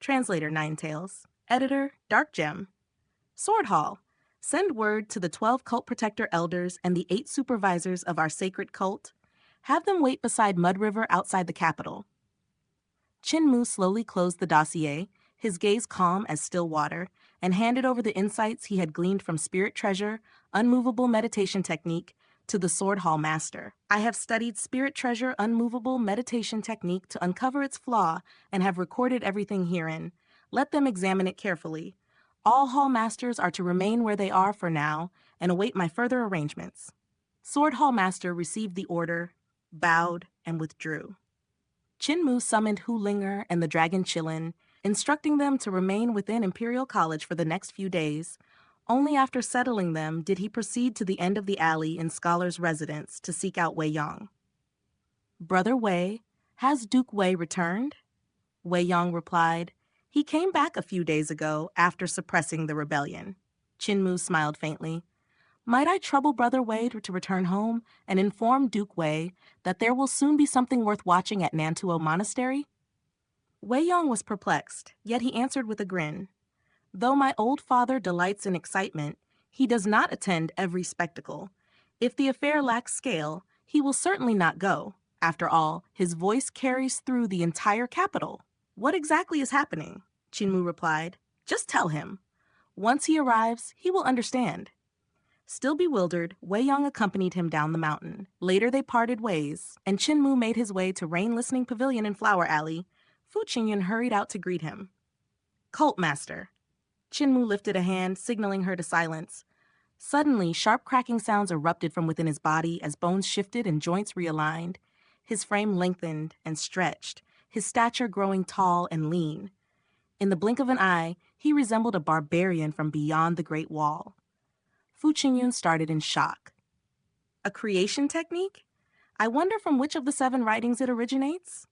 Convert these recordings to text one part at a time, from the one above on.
Translator Ninetales. Editor Dark Gem. Sword Hall. Send word to the 12 cult protector elders and the 8 supervisors of our sacred cult. Have them wait beside Mud River outside the capital. Chin-Mu slowly closed the dossier, his gaze calm as still water, and handed over the insights he had gleaned from Spirit Treasure, Unmovable Meditation Technique, to the Sword Hall Master. I have studied Spirit Treasure Unmovable Meditation Technique to uncover its flaw and have recorded everything herein. Let them examine it carefully. All Hall Masters are to remain where they are for now and await my further arrangements. Sword Hall Master received the order, bowed, and withdrew. Chin-Mu summoned Hu Linger and the Dragon Chillin, instructing them to remain within Imperial College for the next few days. Only after settling them did he proceed to the end of the alley in Scholar's residence to seek out Wei Yong. Brother Wei, has Duke Wei returned? Wei Yong replied, he came back a few days ago after suppressing the rebellion. Chin-Mu smiled faintly. Might I trouble Brother Wei to return home and inform Duke Wei that there will soon be something worth watching at Nantuo Monastery? Wei Yong was perplexed, yet he answered with a grin. Though my old father delights in excitement, he does not attend every spectacle. If the affair lacks scale, he will certainly not go. After all, his voice carries through the entire capital. What exactly is happening? Chin-Mu replied. Just tell him. Once he arrives, he will understand. Still bewildered, Wei Yong accompanied him down the mountain. Later they parted ways, and Chin-Mu made his way to Rain Listening Pavilion in Flower Alley. Fu Qingyun hurried out to greet him. Cult Master. Chin-Mu lifted a hand, signaling her to silence. Suddenly, sharp cracking sounds erupted from within his body as bones shifted and joints realigned. His frame lengthened and stretched, his stature growing tall and lean. In the blink of an eye, he resembled a barbarian from beyond the Great Wall. Fu Qingyun started in shock. A creation technique? I wonder from which of the 7 writings it originates?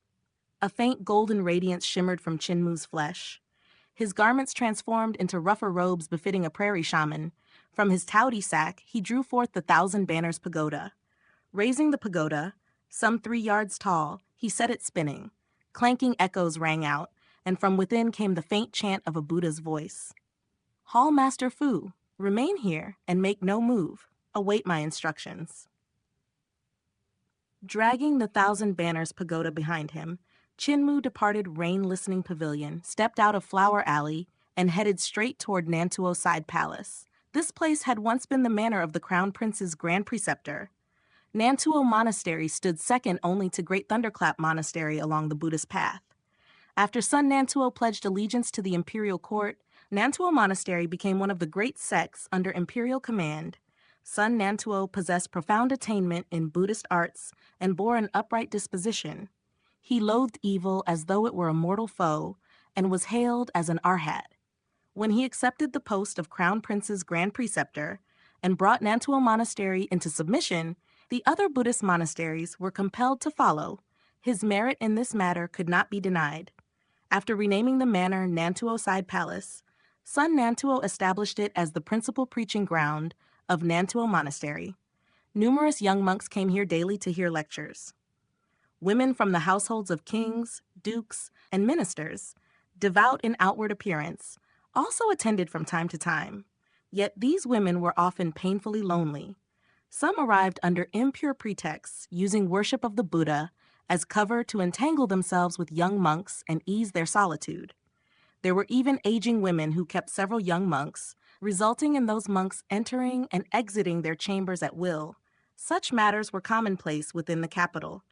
A faint golden radiance shimmered from Chin-Mu's flesh. His garments transformed into rougher robes befitting a prairie shaman. From his towdy sack, he drew forth the 1,000 Banners Pagoda. Raising the pagoda, some 3 yards tall, he set it spinning. Clanking echoes rang out, and from within came the faint chant of a Buddha's voice. Hall Master Fu, remain here and make no move. Await my instructions. Dragging the 1,000 Banners Pagoda behind him, Chin-Mu departed Rain Listening Pavilion, stepped out of Flower Alley, and headed straight toward Nantuo Side Palace. This place had once been the manor of the Crown Prince's Grand Preceptor. Nantuo Monastery stood second only to Great Thunderclap Monastery along the Buddhist path. After Sun Nantuo pledged allegiance to the imperial court, Nantuo Monastery became one of the great sects under imperial command. Sun Nantuo possessed profound attainment in Buddhist arts and bore an upright disposition. He loathed evil as though it were a mortal foe and was hailed as an arhat. When he accepted the post of Crown Prince's Grand Preceptor and brought Nantuo Monastery into submission, the other Buddhist monasteries were compelled to follow. His merit in this matter could not be denied. After renaming the manor Nantuo Side Palace, Sun Nantuo established it as the principal preaching ground of Nantuo Monastery. Numerous young monks came here daily to hear lectures. Women from the households of kings, dukes, and ministers, devout in outward appearance, also attended from time to time. Yet these women were often painfully lonely. Some arrived under impure pretexts, using worship of the Buddha as cover to entangle themselves with young monks and ease their solitude. There were even aging women who kept several young monks, resulting in those monks entering and exiting their chambers at will. Such matters were commonplace within the capital.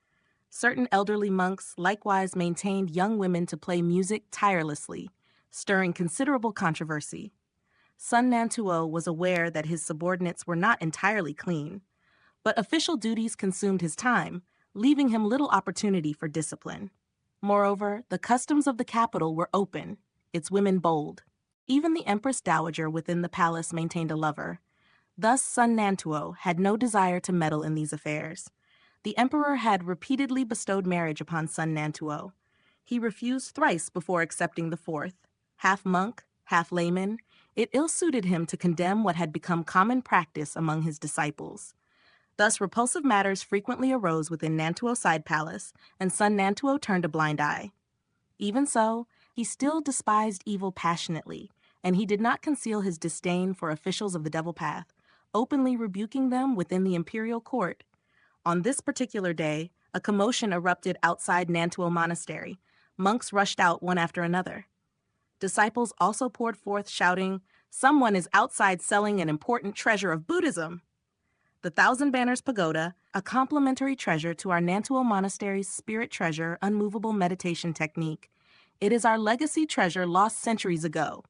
Certain elderly monks likewise maintained young women to play music tirelessly, stirring considerable controversy. Sun Nantuo was aware that his subordinates were not entirely clean, but official duties consumed his time, leaving him little opportunity for discipline. Moreover, the customs of the capital were open, its women bold. Even the Empress Dowager within the palace maintained a lover. Thus Sun Nantuo had no desire to meddle in these affairs. The emperor had repeatedly bestowed marriage upon Sun Nantuo. He refused thrice before accepting the 4th. Half monk, half layman, it ill-suited him to condemn what had become common practice among his disciples. Thus repulsive matters frequently arose within Nantuo Side Palace, and Sun Nantuo turned a blind eye. Even so, He still despised evil passionately, and he did not conceal his disdain for officials of the Devil Path, openly rebuking them within the imperial court. On this particular day, a commotion erupted outside Nantuo Monastery. Monks rushed out one after another. Disciples also poured forth, shouting, "Someone is outside selling an important treasure of Buddhism." The Thousand Banners Pagoda, a complementary treasure to our Nantuo Monastery's Spirit Treasure unmovable meditation technique. It is our legacy treasure lost centuries ago.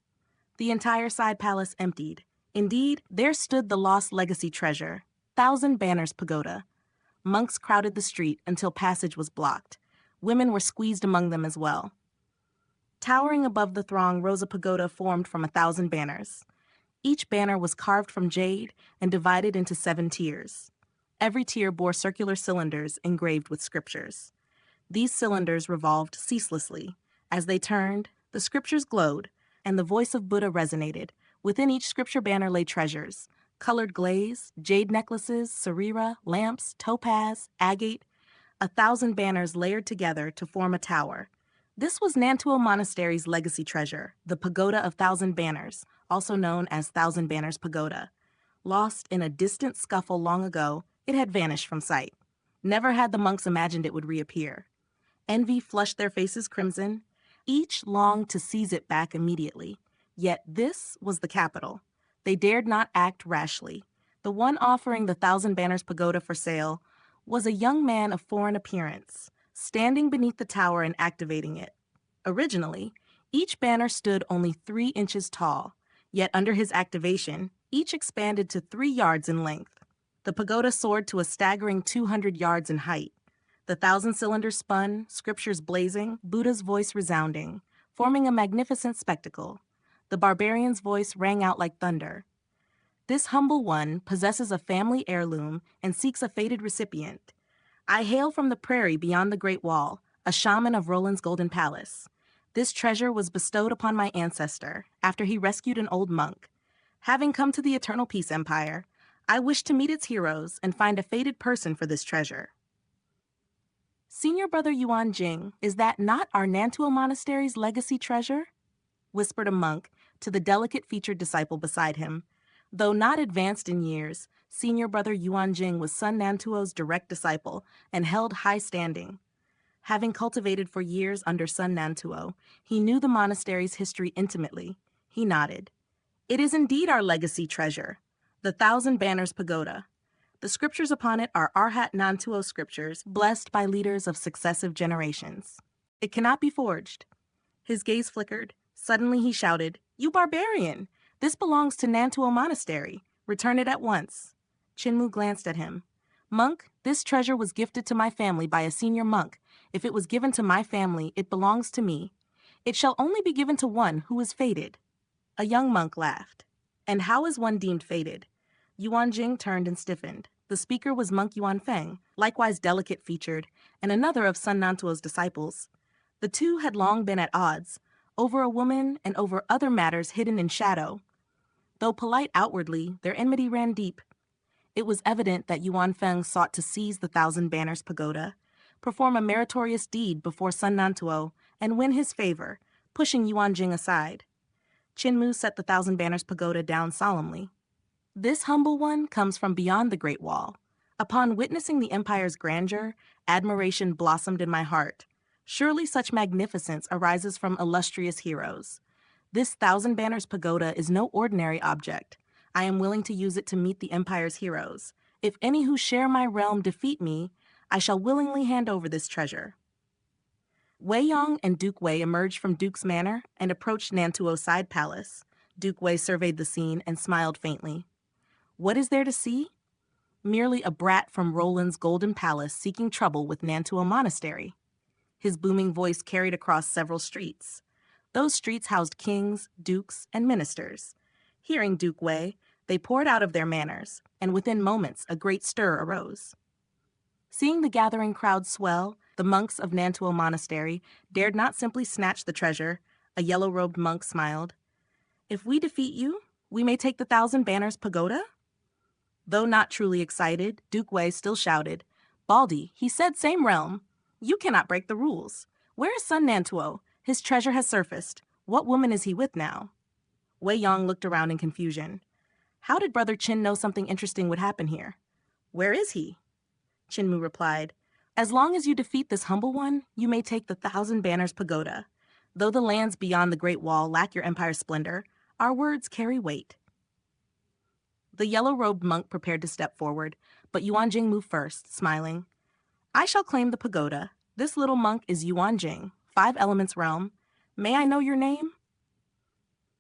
The entire side palace emptied. Indeed, there stood the lost legacy treasure, Thousand Banners Pagoda. Monks crowded the street until passage was blocked. Women were squeezed among them as well. Towering above the throng rose a pagoda formed from 1,000 banners. Each banner was carved from jade and divided into 7 tiers. Every tier bore circular cylinders engraved with scriptures. These cylinders revolved ceaselessly. As they turned, the scriptures glowed, and the voice of Buddha resonated. Within each scripture banner lay treasures: colored glaze, jade necklaces, sarira, lamps, topaz, agate, 1,000 banners layered together to form a tower. This was Nantuo Monastery's legacy treasure, the Pagoda of 1,000 Banners, also known as Thousand Banners Pagoda. Lost in a distant scuffle long ago, it had vanished from sight. Never had the monks imagined it would reappear. Envy flushed their faces crimson. Each longed to seize it back immediately. Yet this was the capital. They dared not act rashly. The one offering the 1,000 Banners Pagoda for sale was a young man of foreign appearance, standing beneath the tower and activating it. Originally, each banner stood only 3 inches tall, yet under his activation, each expanded to 3 yards in length. The pagoda soared to a staggering 200 yards in height. The 1,000 cylinders spun, scriptures blazing, Buddha's voice resounding, forming a magnificent spectacle. The barbarian's voice rang out like thunder. This humble one possesses a family heirloom and seeks a fated recipient. I hail from the prairie beyond the Great Wall, a shaman of Roland's Golden Palace. This treasure was bestowed upon my ancestor after he rescued an old monk. Having come to the Eternal Peace Empire, I wish to meet its heroes and find a fated person for this treasure. Senior Brother Yuan Jing, is that not our Nantuo Monastery's legacy treasure? Whispered a monk to the delicate-featured disciple beside him. Though not advanced in years, Senior Brother Yuan Jing was Sun Nantuo's direct disciple and held high standing. Having cultivated for years under Sun Nantuo, he knew the monastery's history intimately. He nodded. It is indeed our legacy treasure, the 1,000 Banners Pagoda. The scriptures upon it are Arhat Nantuo scriptures, blessed by leaders of successive generations. It cannot be forged. His gaze flickered. Suddenly he shouted, "You barbarian! This belongs to Nantuo Monastery. Return it at once." Chinmu glanced at him. "Monk, this treasure was gifted to my family by a senior monk. If it was given to my family, it belongs to me. It shall only be given to one who is fated." A young monk laughed. "And how is one deemed fated?" Yuan Jing turned and stiffened. The speaker was Monk Yuan Feng, likewise delicate-featured, and another of Sun Nantuo's disciples. The two had long been at odds, over a woman and over other matters hidden in shadow. Though polite outwardly, their enmity ran deep. It was evident that Yuan Feng sought to seize the 1,000 Banners Pagoda, perform a meritorious deed before Sun Nantuo, and win his favor, pushing Yuan Jing aside. Chinmu set the 1,000 Banners Pagoda down solemnly. This humble one comes from beyond the Great Wall. Upon witnessing the Empire's grandeur, admiration blossomed in my heart. Surely such magnificence arises from illustrious heroes. This 1,000 Banners Pagoda is no ordinary object. I am willing to use it to meet the Empire's heroes. If any who share my realm defeat me, I shall willingly hand over this treasure. Wei Yong and Duke Wei emerged from Duke's Manor and approached Nantuo's side palace. Duke Wei surveyed the scene and smiled faintly. What is there to see? Merely a brat from Roland's Golden Palace seeking trouble with Nantuo Monastery. His booming voice carried across several streets. Those streets housed kings, dukes, and ministers. Hearing Duke Wei, they poured out of their manors, and within moments a great stir arose. Seeing the gathering crowd swell, the monks of Nantuo Monastery dared not simply snatch the treasure. A yellow-robed monk smiled. If we defeat you, we may take the 1,000 Banners Pagoda? Though not truly excited, Duke Wei still shouted, "Baldy, he said same realm. You cannot break the rules. Where is Sun Nantuo? His treasure has surfaced. What woman is he with now? Wei Yong looked around in confusion. How did Brother Qin know something interesting would happen here? Where is he? Qin replied, As long as you defeat this humble one, you may take the Thousand Banners Pagoda. Though the lands beyond the Great Wall lack your empire's splendor, our words carry weight. The yellow-robed monk prepared to step forward, but Yuan Jing moved first, smiling. I shall claim the pagoda. This little monk is Yuan Jing, 5 Elements Realm. May I know your name?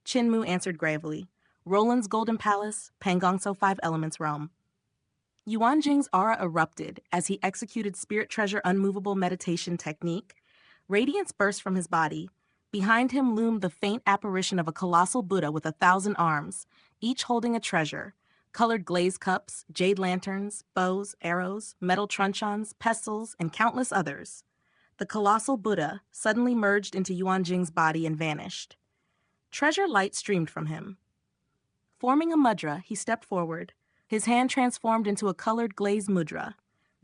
Qin Mu answered gravely. Roland's Golden Palace, Pangongso 5 Elements Realm. Yuan Jing's aura erupted as he executed Spirit Treasure Unmovable Meditation technique. Radiance burst from his body. Behind him loomed the faint apparition of a colossal Buddha with 1,000 arms, each holding a treasure. Colored glaze cups, jade lanterns, bows, arrows, metal truncheons, pestles, and countless others. The colossal Buddha suddenly merged into Yuan Jing's body and vanished. Treasure light streamed from him. Forming a mudra, he stepped forward. His hand transformed into a colored glaze mudra,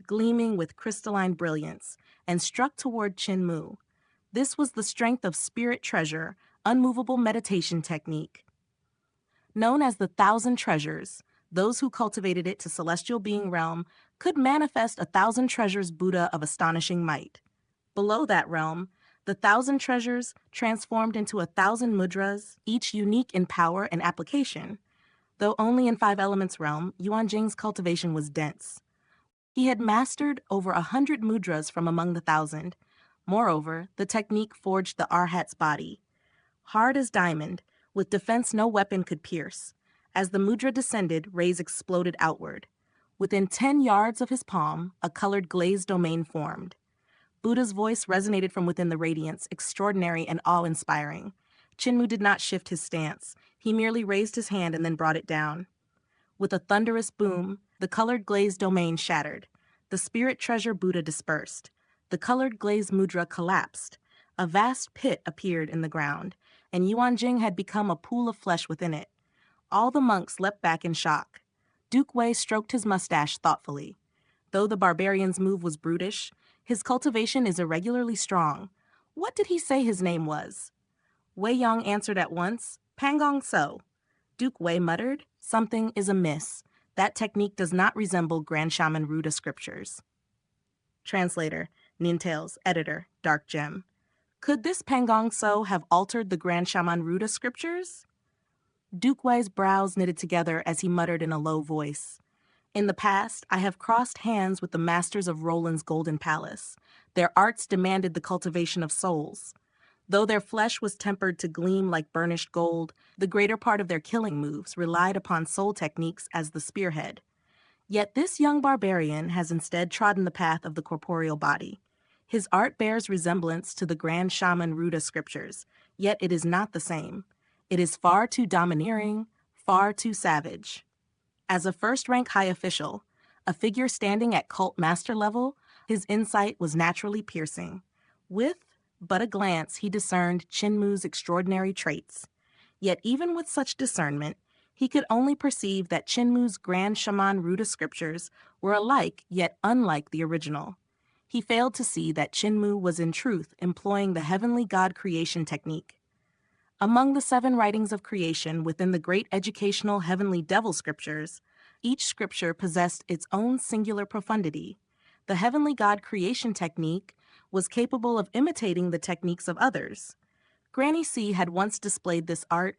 gleaming with crystalline brilliance, and struck toward Qin Mu. This was the strength of Spirit Treasure, Unmovable Meditation technique. Known as the 1,000 Treasures, those who cultivated it to celestial being realm could manifest 1,000 treasures Buddha of astonishing might. Below that realm, the 1,000 treasures transformed into 1,000 mudras, each unique in power and application. Though only in 5 Elements realm, Yuan Jing's cultivation was dense. He had mastered over 100 mudras from among the 1,000. Moreover, the technique forged the Arhat's body. Hard as diamond, with defense no weapon could pierce. As the mudra descended, rays exploded outward. Within 10 yards of his palm, a colored glazed domain formed. Buddha's voice resonated from within the radiance, extraordinary and awe-inspiring. Qin Mu did not shift his stance. He merely raised his hand and then brought it down. With a thunderous boom, the colored glazed domain shattered. The Spirit Treasure Buddha dispersed. The colored glazed mudra collapsed. A vast pit appeared in the ground, and Yuan Jing had become a pool of flesh within it. All the monks leapt back in shock. Duke Wei stroked his mustache thoughtfully. Though the barbarian's move was brutish, his cultivation is irregularly strong. What did he say his name was? Wei Yong answered at once, Pangongso. Duke Wei muttered, Something is amiss. That technique does not resemble Grand Shaman Ruda scriptures. Translator, Nintails, Editor, Dark Gem. Could this Pangongso have altered the Grand Shaman Ruda scriptures? Duke Wei's brows knitted together as he muttered in a low voice. In the past, I have crossed hands with the masters of Roland's Golden Palace. Their arts demanded the cultivation of souls. Though their flesh was tempered to gleam like burnished gold, the greater part of their killing moves relied upon soul techniques as the spearhead. Yet this young barbarian has instead trodden the path of the corporeal body. His art bears resemblance to the Grand Shaman Ruda scriptures, yet it is not the same. It is far too domineering, far too savage. As a first-rank high official, a figure standing at cult master level, his insight was naturally piercing. With but a glance, he discerned Qin Mu's extraordinary traits. Yet even with such discernment, he could only perceive that Qin Mu's Grand Shaman Ruda scriptures were alike yet unlike the original. He failed to see that Qin Mu was in truth employing the heavenly God creation technique. Among the 7 writings of creation within the great educational heavenly devil scriptures, each scripture possessed its own singular profundity. The heavenly God creation technique was capable of imitating the techniques of others. Granny C had once displayed this art,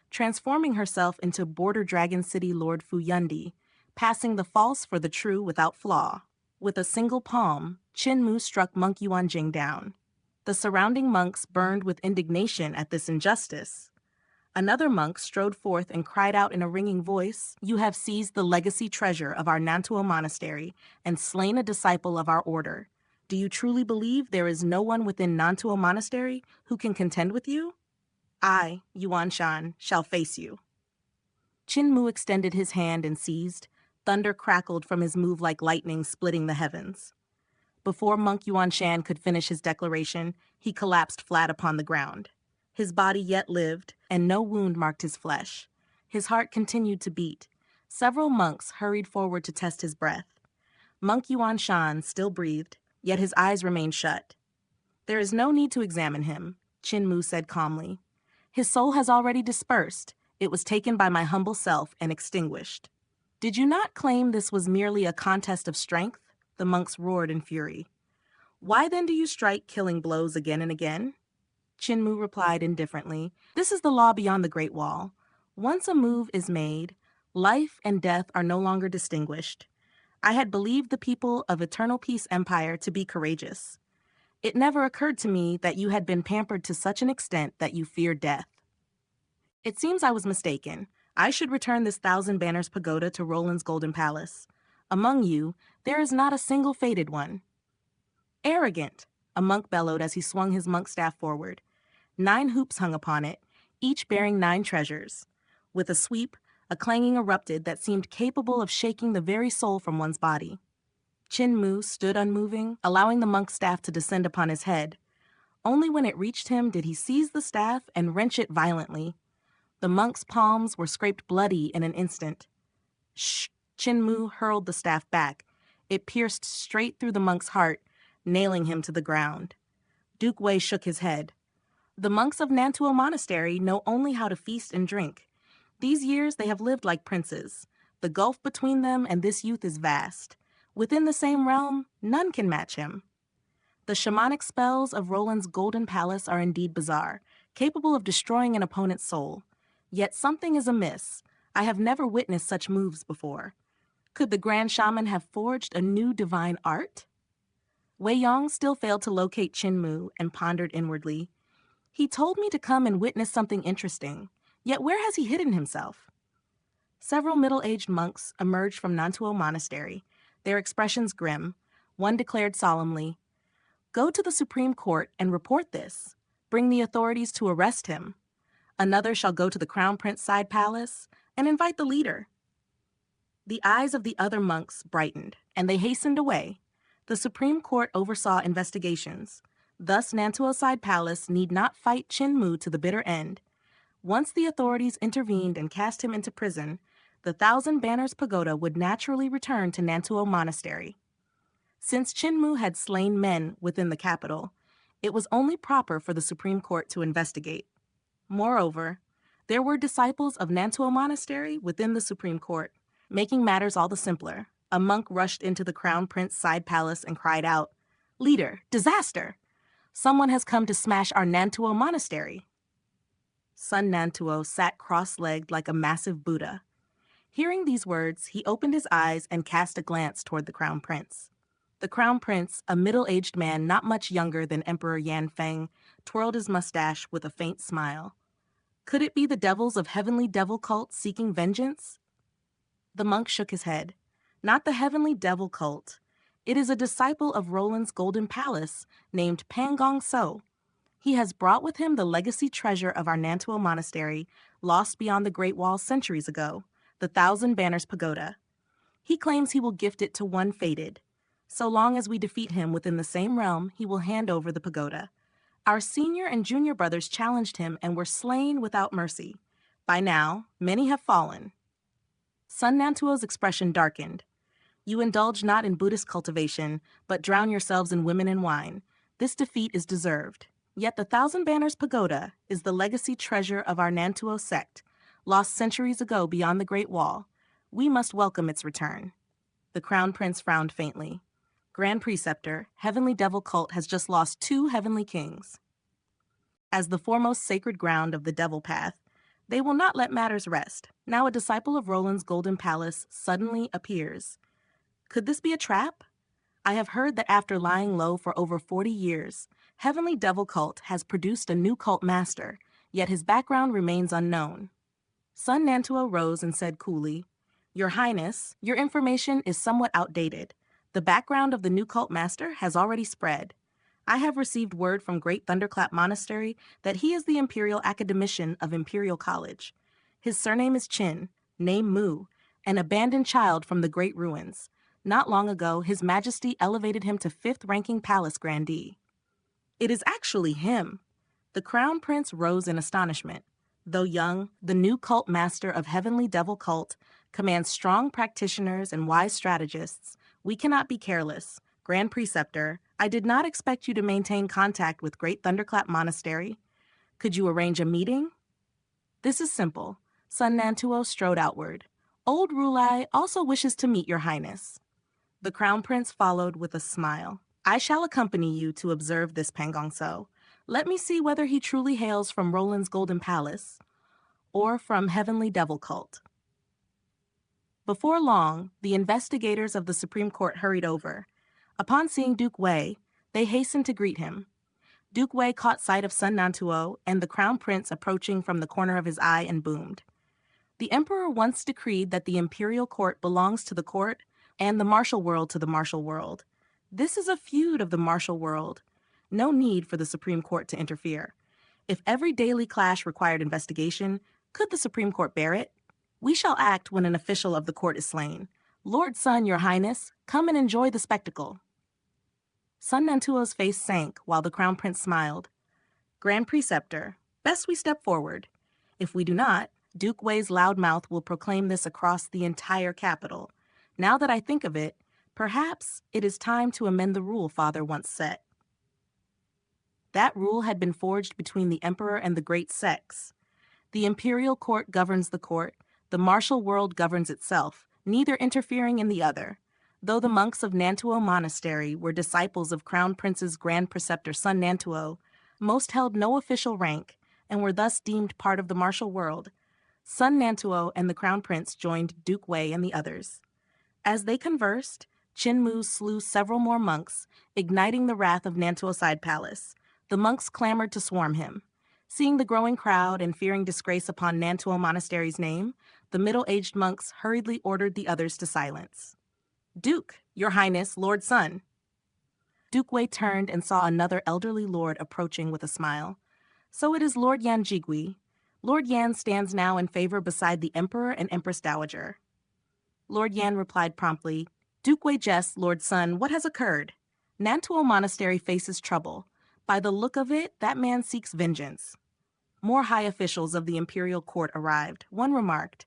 transforming herself into Border Dragon City Lord Fuyundi, passing the false for the true without flaw. With a single palm, Qin Mu struck Monk Yuan Jing down. The surrounding monks burned with indignation at this injustice. Another monk strode forth and cried out in a ringing voice, You have seized the legacy treasure of our Nantuo monastery and slain a disciple of our order. Do you truly believe there is no one within Nantuo monastery who can contend with you? I, Yuan Shan, shall face you. Qin Mu extended his hand and seized. Thunder crackled from his move like lightning splitting the heavens. Before Monk Yuan Shan could finish his declaration, he collapsed flat upon the ground. His body yet lived, and no wound marked his flesh. His heart continued to beat. Several monks hurried forward to test his breath. Monk Yuan Shan still breathed, yet his eyes remained shut. There is no need to examine him. Chin Mu said calmly. His soul has already dispersed. It was taken by my humble self and extinguished. Did you not claim this was merely a contest of strength? The monks roared in fury. Why then do you strike killing blows again and again? Chin Mu replied indifferently. This is the law beyond the Great Wall. Once a move is made, life and death are no longer distinguished. I had believed the people of Eternal Peace Empire to be courageous. It never occurred to me that you had been pampered to such an extent that you feared death. It seems I was mistaken. I should return this Thousand Banners Pagoda to Roland's Golden Palace. Among you, there is not a single fated one. Arrogant, a monk bellowed as he swung his monk staff forward. 9 hoops hung upon it, each bearing 9 treasures. With a sweep, a clanging erupted that seemed capable of shaking the very soul from one's body. Chin Mu stood unmoving, allowing the monk's staff to descend upon his head. Only when it reached him did he seize the staff and wrench it violently. The monk's palms were scraped bloody in an instant. Shh! Chin Mu hurled the staff back. It pierced straight through the monk's heart, nailing him to the ground. Duke Wei shook his head. The monks of Nantuo Monastery know only how to feast and drink. These years they have lived like princes. The gulf between them and this youth is vast. Within the same realm, none can match him. The shamanic spells of Roland's Golden Palace are indeed bizarre, capable of destroying an opponent's soul. Yet something is amiss. I have never witnessed such moves before. Could the Grand Shaman have forged a new divine art? Wei Yong still failed to locate Chin Mu and pondered inwardly. He told me to come and witness something interesting, yet where has he hidden himself? Several middle-aged monks emerged from Nantuo Monastery, their expressions grim. One declared solemnly, "Go to the Supreme Court and report this. Bring the authorities to arrest him. Another shall go to the Crown Prince side palace and invite the leader." The eyes of the other monks brightened, and they hastened away. The Supreme Court oversaw investigations. Thus, Nantuo Side Palace need not fight Chin Mu to the bitter end. Once the authorities intervened and cast him into prison, the Thousand Banners Pagoda would naturally return to Nantuo Monastery. Since Chin Mu had slain men within the capital, it was only proper for the Supreme Court to investigate. Moreover, there were disciples of Nantuo Monastery within the Supreme Court. Making matters all the simpler, a monk rushed into the Crown Prince side palace and cried out, "Leader, disaster! Someone has come to smash our Nantuo Monastery." Sun Nantuo sat cross-legged like a massive Buddha. Hearing these words, he opened his eyes and cast a glance toward the Crown Prince. The Crown Prince, a middle-aged man not much younger than Emperor Yan Feng, twirled his mustache with a faint smile. Could it be the devils of Heavenly Devil Cult seeking vengeance? The monk shook his head. Not the Heavenly Devil Cult. It is a disciple of Roland's Golden Palace named Pangong So. He has brought with him the legacy treasure of our Nantuo Monastery, lost beyond the Great Wall centuries ago, the Thousand Banners Pagoda. He claims he will gift it to one fated. So long as we defeat him within the same realm, he will hand over the pagoda. Our senior and junior brothers challenged him and were slain without mercy. By now, many have fallen. Sun Nantuo's expression darkened. You indulge not in Buddhist cultivation, but drown yourselves in women and wine. This defeat is deserved. Yet the Thousand Banners Pagoda is the legacy treasure of our Nantuo sect, lost centuries ago beyond the Great Wall. We must welcome its return. The Crown Prince frowned faintly. Grand Preceptor, Heavenly Devil Cult has just lost 2 heavenly kings. As the foremost sacred ground of the Devil Path, they will not let matters rest. Now a disciple of Roland's Golden Palace suddenly appears. Could this be a trap? I have heard that after lying low for over 40 years, Heavenly Devil Cult has produced a new cult master, yet his background remains unknown. Sun Nantuo rose and said coolly, Your Highness, your information is somewhat outdated. The background of the new cult master has already spread. I have received word from Great Thunderclap Monastery that he is the Imperial Academician of Imperial College. His surname is Chin, name Mu, an abandoned child from the Great Ruins. Not long ago, His Majesty elevated him to 5th-ranking palace grandee. It is actually him. The Crown Prince rose in astonishment. Though young, the new cult master of Heavenly Devil Cult commands strong practitioners and wise strategists. We cannot be careless. Grand Preceptor, I did not expect you to maintain contact with Great Thunderclap Monastery. Could you arrange a meeting? This is simple. Sun Nantuo strode outward. Old Rulai also wishes to meet your highness. The crown prince followed with a smile. I shall accompany you to observe this Pangongso. Let me see whether he truly hails from Roland's Golden Palace or from Heavenly Devil Cult. Before long, the investigators of the Supreme Court hurried over. Upon seeing Duke Wei, they hastened to greet him. Duke Wei caught sight of Sun Nantuo and the crown prince approaching from the corner of his eye and boomed. The emperor once decreed that the imperial court belongs to the court and the martial world to the martial world. This is a feud of the martial world. No need for the Supreme Court to interfere. If every daily clash required investigation, could the Supreme Court bear it? We shall act when an official of the court is slain. Lord Sun, your highness, come and enjoy the spectacle. Sun Nantuo's face sank while the crown prince smiled. Grand Preceptor, best we step forward. If we do not, Duke Wei's loud mouth will proclaim this across the entire capital. Now that I think of it, perhaps it is time to amend the rule Father once set. That rule had been forged between the emperor and the great sects. The imperial court governs the court, the martial world governs itself, neither interfering in the other. Though the monks of Nantuo Monastery were disciples of Crown Prince's Grand Preceptor Sun Nantuo, most held no official rank and were thus deemed part of the martial world. Sun Nantuo and the Crown Prince joined Duke Wei and the others. As they conversed, Qin Mu slew several more monks, igniting the wrath of Nantuo Side Palace. The monks clamored to swarm him. Seeing the growing crowd and fearing disgrace upon Nantuo Monastery's name, the middle-aged monks hurriedly ordered the others to silence. Duke, your highness, Lord Sun. Duke Wei turned and saw another elderly lord approaching with a smile. So it is Lord Yan Jigui. Lord Yan stands now in favor beside the Emperor and Empress Dowager. Lord Yan replied promptly, Duke Wei jests, Lord Sun, what has occurred? Nantuo Monastery faces trouble. By the look of it, that man seeks vengeance. More high officials of the imperial court arrived. One remarked,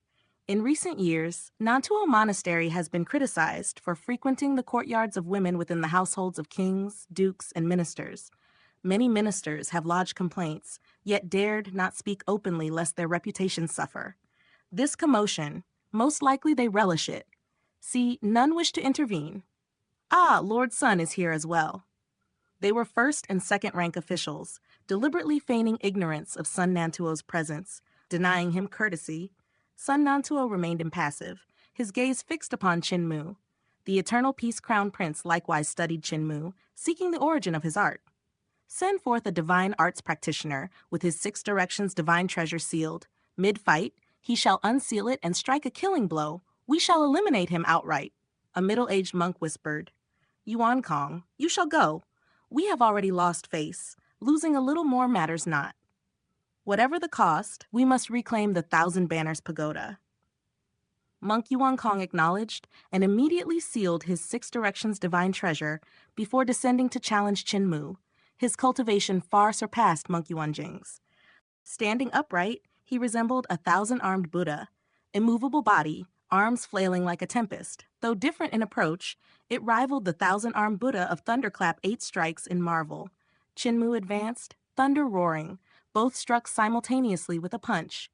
in recent years, Nantuo Monastery has been criticized for frequenting the courtyards of women within the households of kings, dukes, and ministers. Many ministers have lodged complaints, yet dared not speak openly lest their reputations suffer. This commotion, most likely they relish it. See, none wish to intervene. Ah, Lord Sun is here as well. They were first and second rank officials, deliberately feigning ignorance of Sun Nantuo's presence, denying him courtesy. Sun Nantuo remained impassive, his gaze fixed upon Qin Mu. The Eternal Peace Crown Prince likewise studied Qin Mu, seeking the origin of his art. Send forth a divine arts practitioner with his 6 directions divine treasure sealed. Mid-fight, he shall unseal it and strike a killing blow. We shall eliminate him outright. A middle-aged monk whispered, Yuan Kong, you shall go. We have already lost face. Losing a little more matters not. Whatever the cost, we must reclaim the Thousand Banners Pagoda. Monk Yuan Kong acknowledged and immediately sealed his 6 directions divine treasure before descending to challenge Qin Mu. His cultivation far surpassed Monk Yuan Jing's. Standing upright, he resembled a 1,000-armed Buddha. Immovable body, arms flailing like a tempest. Though different in approach, it rivaled the 1,000-armed Buddha of Thunderclap 8 strikes in marvel. Qin Mu advanced, thunder roaring. Both struck simultaneously with a punch.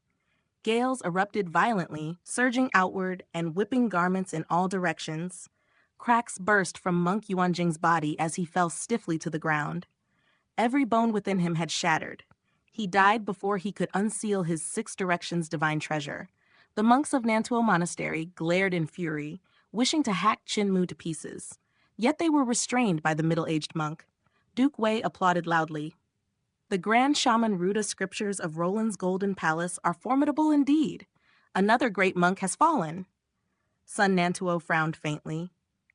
Gales erupted violently, surging outward and whipping garments in all directions. Cracks burst from Monk Yuanjing's body as he fell stiffly to the ground. Every bone within him had shattered. He died before he could unseal his 6 directions divine treasure. The monks of Nantuo Monastery glared in fury, wishing to hack Qin Mu to pieces. Yet they were restrained by the middle-aged monk. Duke Wei applauded loudly. The grand shaman Ruda scriptures of Roland's Golden Palace are formidable indeed. Another great monk has fallen. Sun Nantuo frowned faintly.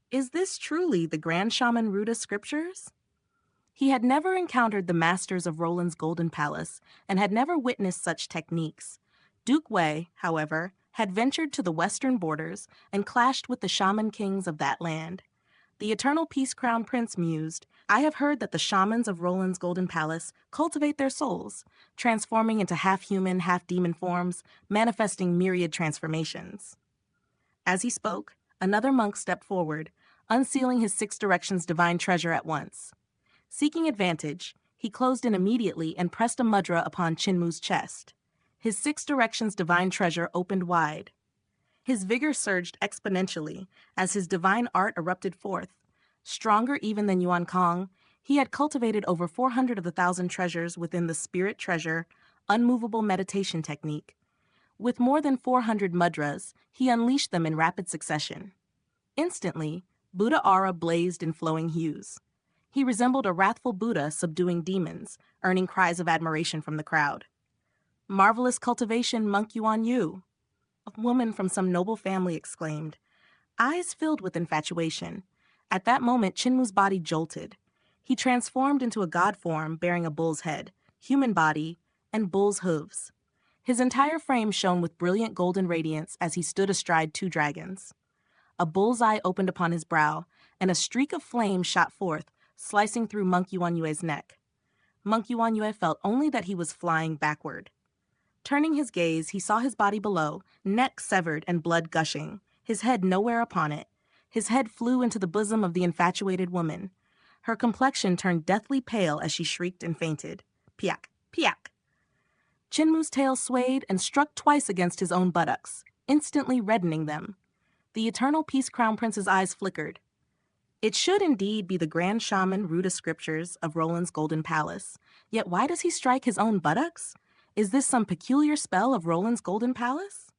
Is this truly the grand shaman Ruda scriptures? He had never encountered the masters of Roland's Golden Palace and had never witnessed such techniques. Duke Wei, however, had ventured to the western borders and clashed with the shaman kings of that land. The Eternal Peace Crown Prince mused, I have heard that the shamans of Roland's Golden Palace cultivate their souls, transforming into half-human, half-demon forms, manifesting myriad transformations. As he spoke, another monk stepped forward, unsealing his 6 directions divine treasure at once. Seeking advantage, He closed in immediately and pressed a mudra upon Chinmu's chest. His six directions divine treasure opened wide. His vigor surged exponentially as his divine art erupted forth. Stronger even than Yuan Kong, he had cultivated over 400 of the thousand treasures within the spirit treasure, unmovable meditation technique. With more than 400 mudras, he unleashed them in rapid succession. Instantly, Buddha aura blazed in flowing hues. He resembled a wrathful Buddha subduing demons, earning cries of admiration from the crowd. "Marvelous cultivation, Monk Yuan Yu," a woman from some noble family exclaimed, eyes filled with infatuation. At that moment, Chinmu's body jolted. He transformed into a god form bearing a bull's head, human body, and bull's hooves. His entire frame shone with brilliant golden radiance as he stood astride two dragons. A bull's eye opened upon his brow, and a streak of flame shot forth, slicing through Monk Yuanyue's neck. Monk Yuanyue felt only that he was flying backward. Turning his gaze, he saw his body below, neck severed and blood gushing, his head nowhere upon it. His head flew into the bosom of the infatuated woman. Her complexion turned deathly pale as she shrieked and fainted. Piak, piak. Chinmu's tail swayed and struck twice against his own buttocks, instantly reddening them. The eternal Peace Crown Prince's eyes flickered. It should indeed be the Grand Shaman Ruda Scriptures of Roland's Golden Palace. Yet why does he strike his own buttocks? Is this some peculiar spell of Roland's Golden Palace?